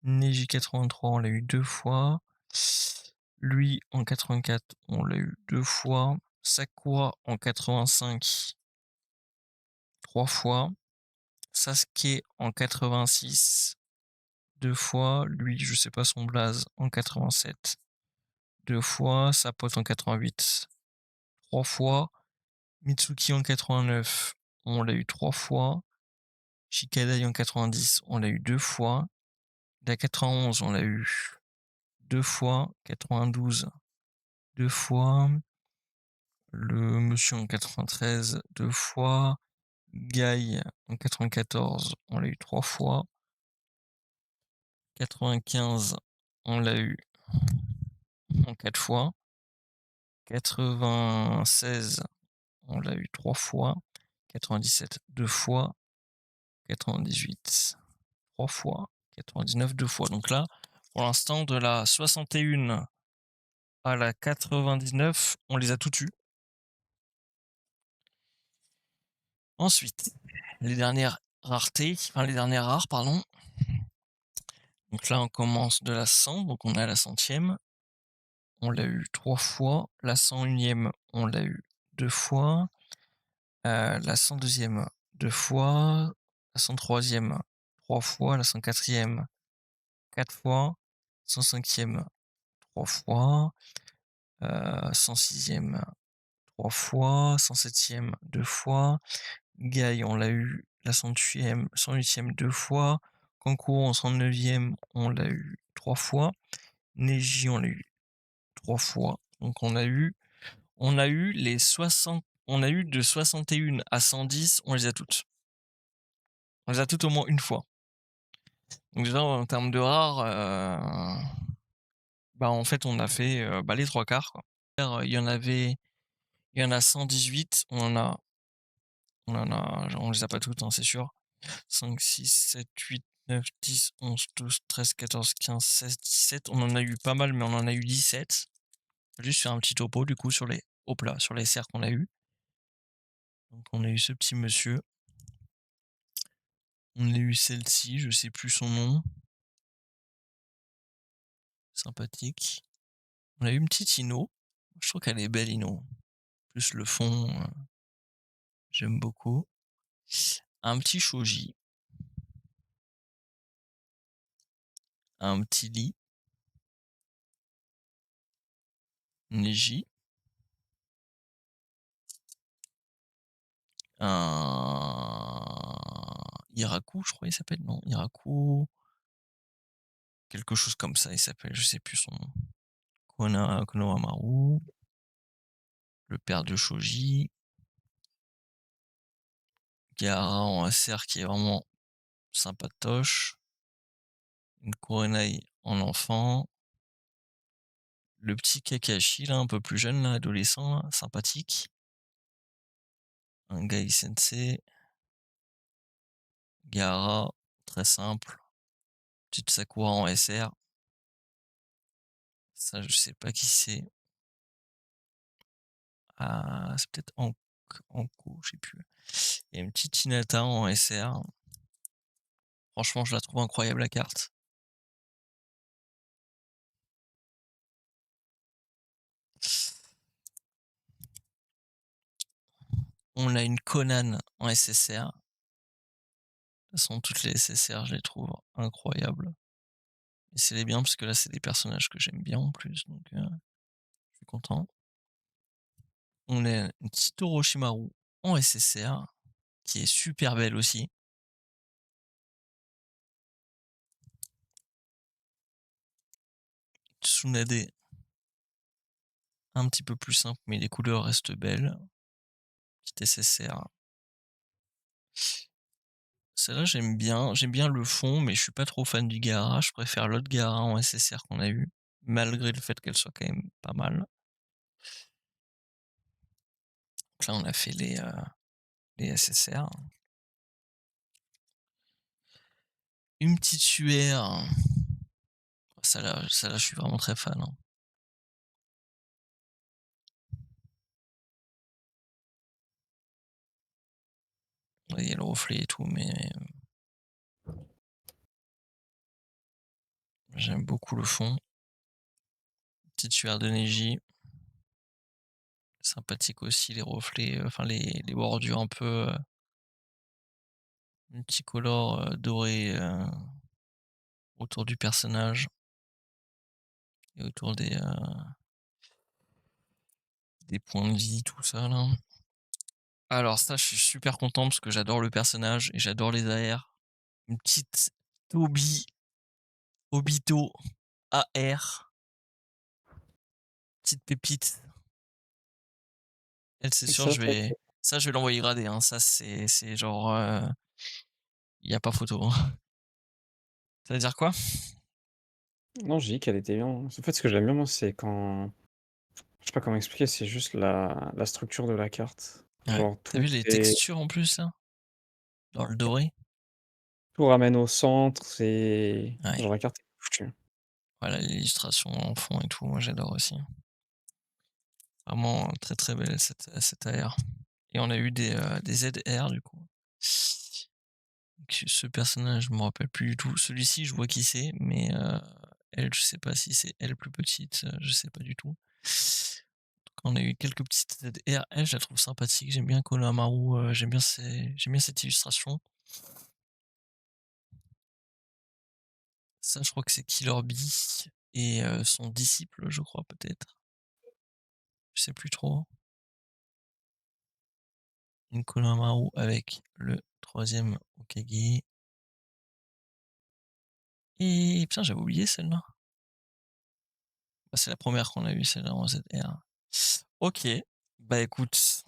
Neji 83, on l'a eu 2 fois. Lui en 84, on l'a eu 2 fois. Sakura en 85, 3 fois. Sasuke en 86, 2 fois. Lui, je sais pas son blaze, en 87, 2 fois. Sa pote en 88, 3 fois. Mitsuki en 89, on l'a eu 3 fois. Shikadai en 90, on l'a eu 2 fois. La 91, on l'a eu 2 fois. 92, 2 fois. Le monsieur en 93, 2 fois. Guy en 94, on l'a eu 3 fois. 95, on l'a eu en 4 fois. 96, on l'a eu 3 fois. 97, 2 fois. 98, 3 fois. 99, 2 fois. Donc là, pour l'instant, de la 61 à la 99, on les a toutes eues. Ensuite, les dernières raretés, enfin les dernières rares, pardon. Donc là, on commence de la 100, donc on est à la 100e. On l'a eu 3 fois. La 101e, on l'a eu 2 fois. La 102e, 2 fois. La 103e, 3 fois. La 104e, 4 fois. 105e, 3 fois. 106e, 3 fois. 107e, 2 fois. Guy, on l'a eu la 108e, 108e, 2 fois. Kankuro en 109e, on l'a eu 3 fois. Neji, on l'a eu 3 fois. Donc on a eu les 60, on a eu de 61 à 110, on les a toutes. On les a toutes au moins une fois. Donc déjà en termes de rares, bah en fait on a fait les 3 quarts quoi. Il y en a 118, on les a pas toutes, hein, c'est sûr. 5, 6, 7, 8, 9, 10, 11, 12, 13, 14, 15, 16, 17. On en a eu pas mal, mais on en a eu 17. Juste faire un petit topo du coup sur les sur les serres qu'on a eu. Donc on a eu ce petit monsieur. On a eu celle-ci, je sais plus son nom. Sympathique. On a eu une petite Ino. Je trouve qu'elle est belle, Ino. Plus le fond, j'aime beaucoup. Un petit Shoji. Un petit Lee. Neji. Un Hiraku, je crois il s'appelle, non, Hiraku. Quelque chose comme ça, il s'appelle, je sais plus son nom. Konohamaru. Le père de Shoji. Gaara en SR qui est vraiment sympatoche. Une Kurenai en enfant. Le petit Kakashi, là, un peu plus jeune, là, adolescent, là, sympathique. Un Gai Sensei. Gaara, très simple. Petite Sakura en SR. Ça, je sais pas qui c'est. Ah, c'est peut-être Anko, je sais plus. Et une petite Hinata en SR. Franchement, je la trouve incroyable, la carte. On a une Conan en SSR. De toute façon, toutes les SSR, je les trouve incroyables. Et c'est les bien parce que là, c'est des personnages que j'aime bien en plus, donc je suis content. On a une petite Orochimaru en SSR qui est super belle aussi. Tsunade, un petit peu plus simple, mais les couleurs restent belles. Petite SSR. Celle-là, j'aime bien le fond, mais je suis pas trop fan du Gaara. Je préfère l'autre Gaara en SSR qu'on a eu, malgré le fait qu'elle soit quand même pas mal. Donc là, on a fait les SSR. Une petite UR. Celle-là, je suis vraiment très fan, hein. Il y a le reflet et tout, mais j'aime beaucoup le fond. Petite UR de Neji. Sympathique aussi les reflets, enfin les bordures un peu multicolores dorées autour du personnage et autour des points de vie, tout ça là. Alors ça, je suis super content parce que j'adore le personnage et j'adore les AR. Une petite Obito AR, petite pépite. Elle, c'est sûr, Ça, c'est vrai je vais l'envoyer gradé, hein. Ça, c'est genre, il y a pas photo, hein. Ça veut dire quoi? non, j'ai dit qu'elle était bien. En fait, ce que j'aime bien, moi, c'est quand je sais pas comment expliquer, c'est juste la structure de la carte. Ouais. Genre Tu vu les textures en plus là? Dans le doré? tout ramène au centre, c'est Ouais. genre la carte est foutue. Voilà, l'illustration en fond et tout, moi j'adore aussi. Vraiment très très belle cette AR. Et on a eu des ZR du coup. Donc ce personnage, je me rappelle plus du tout. Celui-ci, je vois qui c'est, mais elle, je sais pas si c'est elle plus petite, je sais pas du tout. Donc on a eu quelques petites ZR. Elle, je la trouve sympathique. J'aime bien Konohamaru, j'aime bien cette illustration. Ça, je crois que c'est Killer Bee et son disciple, je crois peut-être. Je sais plus trop. Une Konohamaru avec le troisième Hokage. Et putain, j'avais oublié celle-là. Bah, c'est la première qu'on a eue, celle-là en ZR. Ok, bah écoute,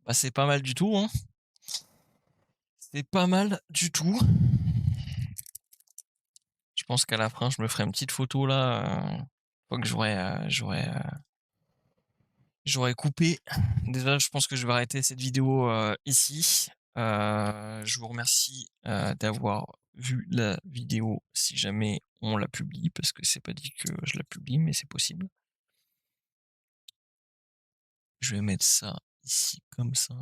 bah c'est pas mal du tout, hein. C'est pas mal du tout. Je pense qu'à la fin, je me ferai une petite photo là, une fois que j'aurais coupé. Déjà, je pense que je vais arrêter cette vidéo ici. Je vous remercie d'avoir vu la vidéo si jamais on la publie, parce que c'est pas dit que je la publie, mais c'est possible. Je vais mettre ça ici comme ça.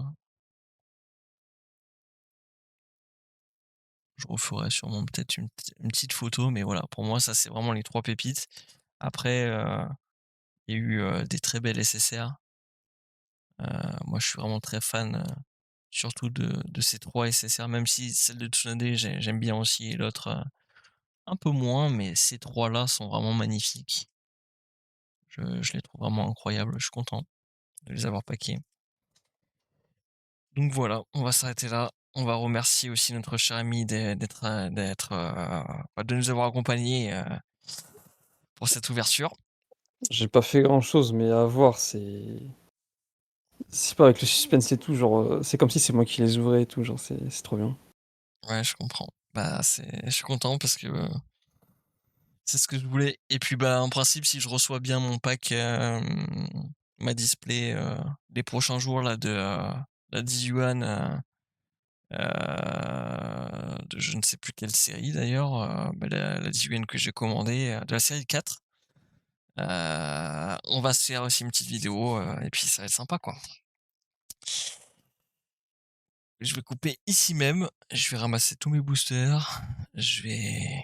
Je referai sûrement peut-être une petite photo, mais voilà, pour moi, ça c'est vraiment les 3 pépites. Après, il y a eu des très belles SSR. Moi, je suis vraiment très fan, surtout de ces 3 SSR, même si celle de Tsunade, j'aime bien aussi et l'autre, un peu moins, mais ces 3 là sont vraiment magnifiques. Je les trouve vraiment incroyables, je suis content de les avoir packés. Donc voilà, on va s'arrêter là. On va remercier aussi notre cher ami bah, de nous avoir accompagnés, pour cette ouverture. J'ai pas fait grand-chose, mais à voir, c'est pas avec le suspense et tout, genre, c'est comme si c'est moi qui les ouvrais et tout, genre, c'est trop bien. Ouais, je comprends. Bah, je suis content parce que, c'est ce que je voulais et puis, bah, en principe, si je reçois bien mon pack, ma display, les prochains jours là la 10 yuan, de je ne sais plus quelle série d'ailleurs, bah, la 10 yuan que j'ai commandée, de la série 4, on va se faire aussi une petite vidéo, et puis ça va être sympa, quoi. Je vais couper ici même, je vais ramasser tous mes boosters, je vais